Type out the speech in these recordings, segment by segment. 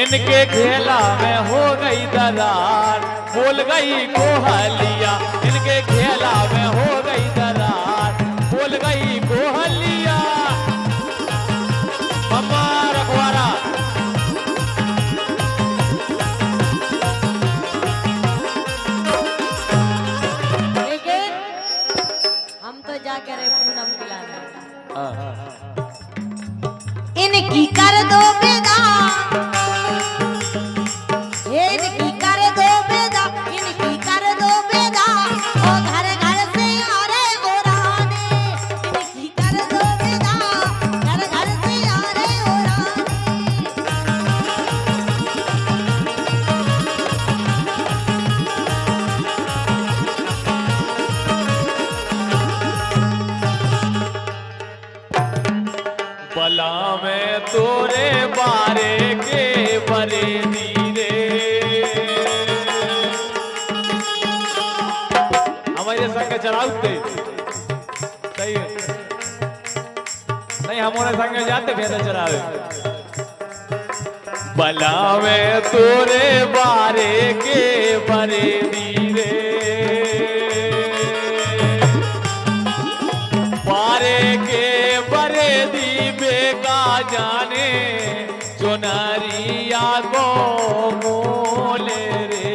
इनके खेला में हो गई दरार, बोल गई कोहलिया। इनके खेला में हो गई दरार, बोल गई कोहलिया। मम्मा रखवारा लेकिन हम तो जाके रहे पूनम खिलाने। इनकी कर दो बेदा, इनकी कर दो बेदा, इनकी कर दो बेदा। ओ घर घर से आ रहे हो रानी, इनकी कर दो बेदा, घर घर से आ रहे हो रानी। बला में तोरे बारे के बरे धीरे। हमारे संग चढ़ाते सही है नहीं, हमारे संग जाते फिर चढ़ावे। बला में तोरे बारे के बरे धीरे, बारे के बरे दीबे का जाने चुनरिया को मोले रे।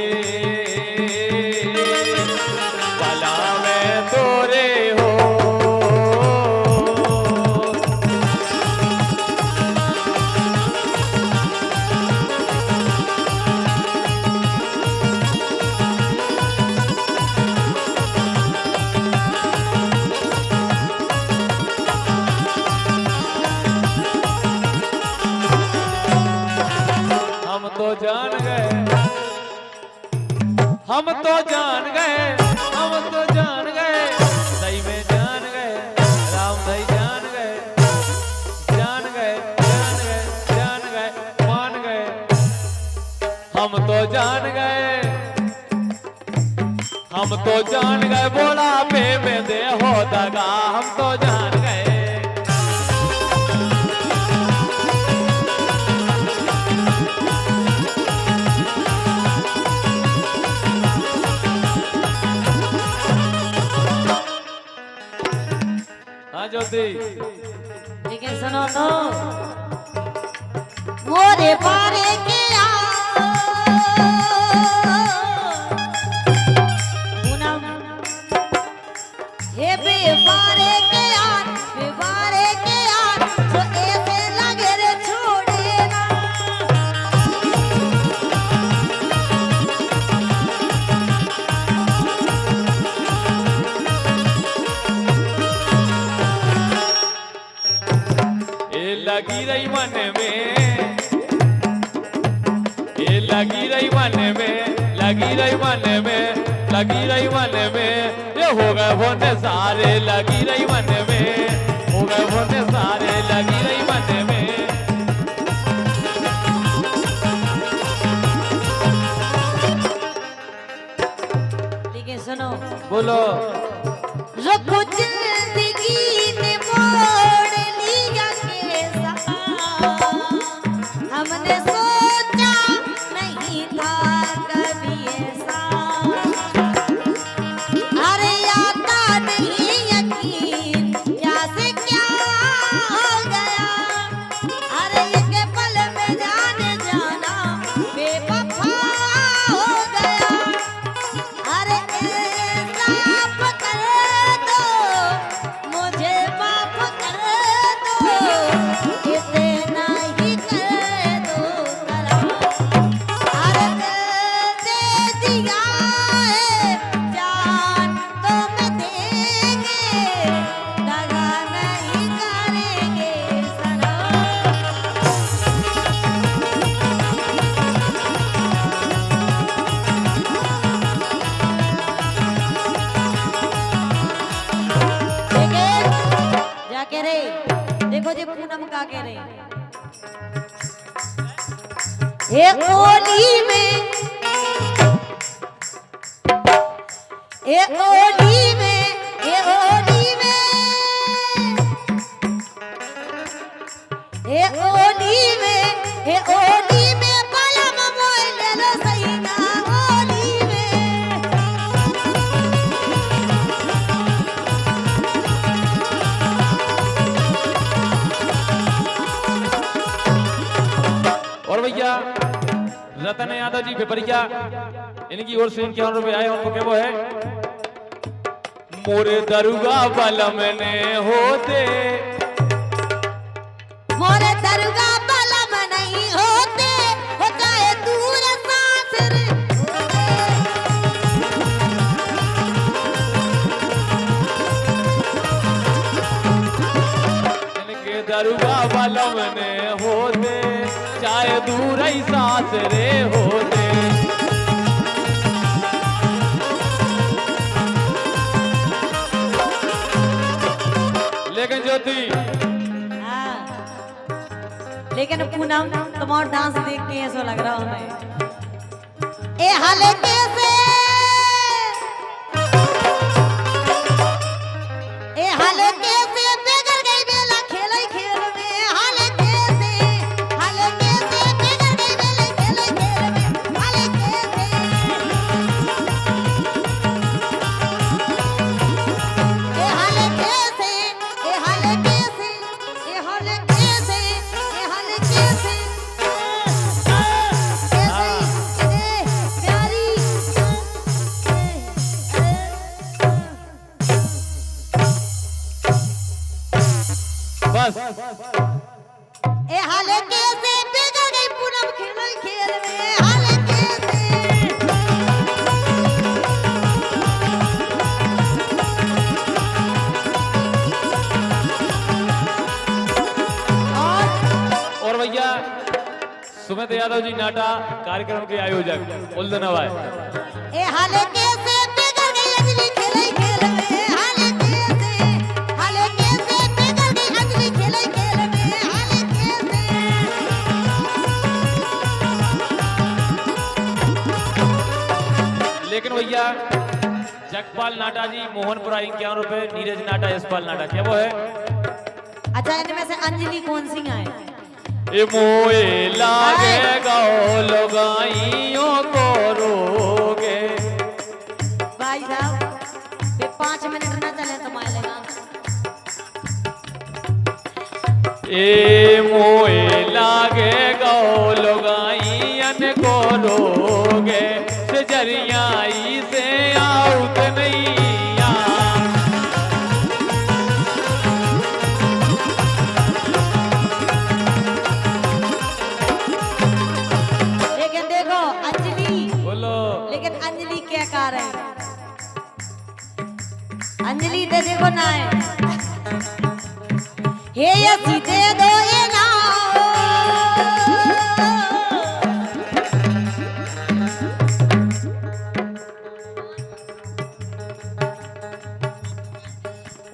बला में तोरे हो हम तो जान गए, हम तो जान गए, हम तो जान गए, सही में जान गए, राम भाई जान गए, जान गए, जान गए, जान गए, मान गए। हम तो जान गए, हम तो जान गए, बोला पे में दे हो दगा। हम तो जान गए। हाँ ज्योति, लेकिन सुनो तो मोरे पारे के पूनम हे बेवारे के यार, बेवारे के यार, जो ऐसे लगे रे छोड़े ना। लगी रही मन में, ये लगी रही मन में, लगी रही मन में, लगी रही मन में। ये हो गए होने सारे, लगी रही मन में, हो गए होने सारे, लगी रही मन में। लेकिन सुनो बोलो रखो जिंदगी ने मोड़ लिया कैसा, हमने सोचा नहीं था कभी ऐसा। अरे आता नहीं यकीन क्या से क्या हो गया। अरे ये पल में जाने जाना बेवफा हो गया। अरे ऐसा पकड़ दो, मुझे माफ कर दो, इतना ही कर दो करम। अरे दे दिया है जान तो मैं देंगे, दगा नहीं करेंगे सनम। क्या कह रहे, देखो जी पूनम का कह रहे। एक होली में, एक होली में, एक होली में, एक होली हे ओली में पलम मोय ले लो सही ना ओली में और भैया रतन यादव जी पिपरिया, इनकी ओर से इनके रुपए आए, उनको क्या वो है, मोरे दरुगा बलम ने होते, मोरे दरुगा बलम नहीं होते, होता है दूर सासर इनके दरुगा बलम ने होते, चाहे दूर ही सासरे होते। लेकिन ज्योति, हाँ। लेकिन पूनम तुम्हारा डांस देख के ऐसा लग रहा हमें ए हाले कैसे बिगड़ गई बेला खेले खेल में हाले कैसे बिगड़ गई बेला खेले खेल में हाले कैसे ए हाले कैसे प्यारी बस ए हाले कैसे बिगड़ गई पूनम खेल खेल में हाले कैसे और भैया सुमित यादव जी नाटा कार्यक्रम के आयोजक उल्दनवाय, ए हाले कैसे बिगड़ गई अंजलि खेले खेल में हाले कैसे बिगड़ गई अंजलि खेले खेल में हाले कैसे लेकिन भैया जगपाल नाटा जी मोहनपुरा 51 रुपए, नीरज नाटा यशपाल नाटा, क्या वो है, अच्छा इनमें से अंजलि कौन सी है ए मोए लागे गाओ लगाइयों को रोगे, भाई साहब ये 5 मिनट ना चले तो मारेगा ए मोए लागे गाओ लगाइयन को रोगे, सजरियाई से आउत नहीं आ। लेकिन देखो अंजलि, बोलो लेकिन अंजलि क्या कर रहे हैं, अंजलि दे देखो ना है हे ये सीधे दो ये ना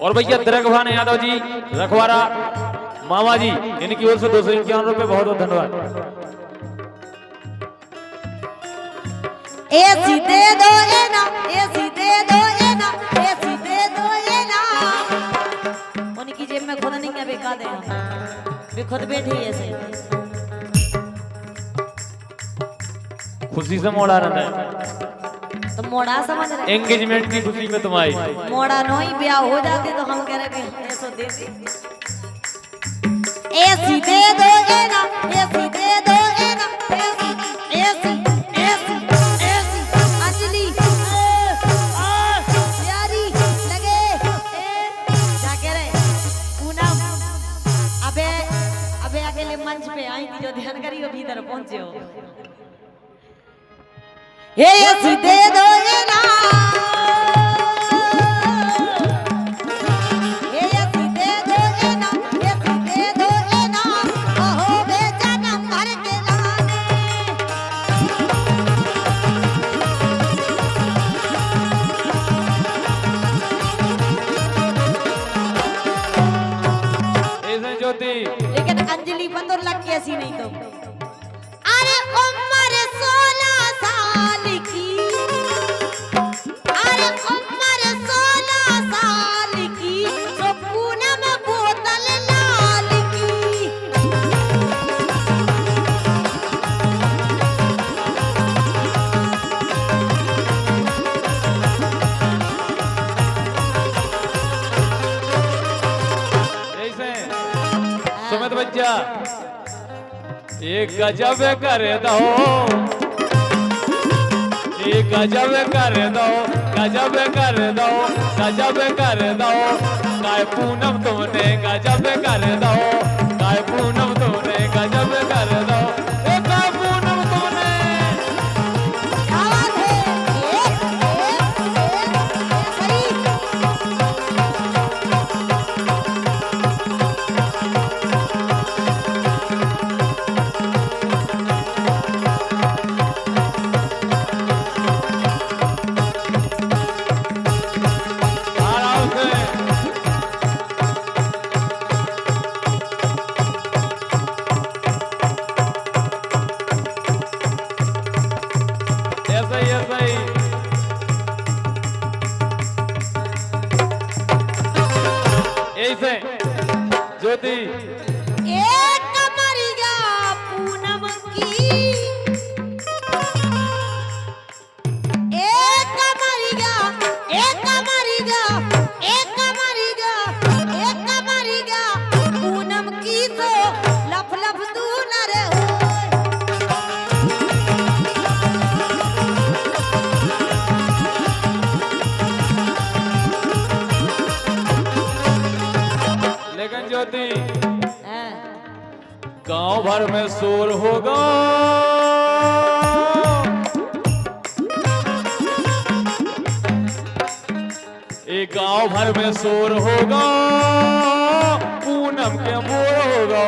और भैया द्रगभान यादव जी रखवारा मामा जी, इनकी ओर से 251 रुपए, बहुत बहुत धन्यवाद। ए सीधे दो ये ना ए सीधे दो ये ना ए सीधे दो ये ना उनकी जेब में खुद नहीं है बेका दे वे खुद बैठी ऐसे खुशी से मोड़ा रहता है, तो मोड़ा समझ रहे एंगेजमेंट की खुशी में तुम आई, मोड़ा नो ही ब्याह हो जाते तो हम कह रहे कि ऐसो दे दे ए सीधे दो ये ना ए सीधे दो ये ना अंजलि प्यारी लगे क्या कह रहे पूनम अबे अकेले मंच पे आई थी जो ध्यान करी वो भीतर पहुंचे हो ये सीधे दो ये ना ये सीधे दो ये ना ओहो बेजनम भर के लाने ऐसे ज्योति, लेकिन अंजलि बंदर लग कैसी नहीं तो अरे उम्र 16 साल की अरे उम्र 16 साल की तो पूनम बोतल लाल की एक गजब कर दो, एक गजब कर दो, गजब कर दो, गजब कर दो। काय पूनम तुमने गजब कर दो, काय पूनम तुमने गजब कर दो, ए काय पूनम तुमने। क्या बात है सही आराम से। ऐसा ही ऐसा ही। ऐसे ज्योति एक कमरिया पूनम की एक कमरिया एक कमरिया एक कमरिया एक कमरिया पूनम की तो लफ लफ तू न रे लेकिन ज्योति हाँ। गांव भर में शोर होगा, एक गांव भर में शोर होगा, पूनम के मोर होगा।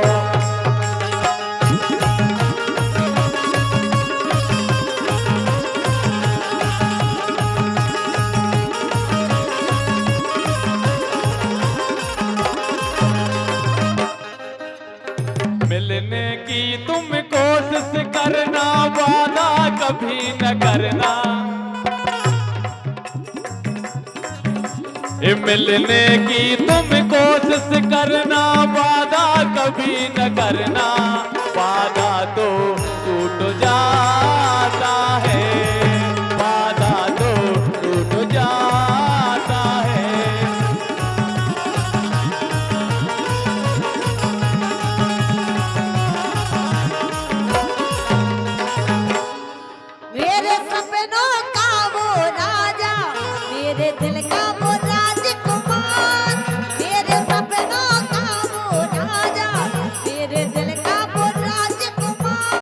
मिलने की तुम कोशिश करना, वादा कभी न करना। मिलने की तुम कोशिश करना, वादा कभी न करना।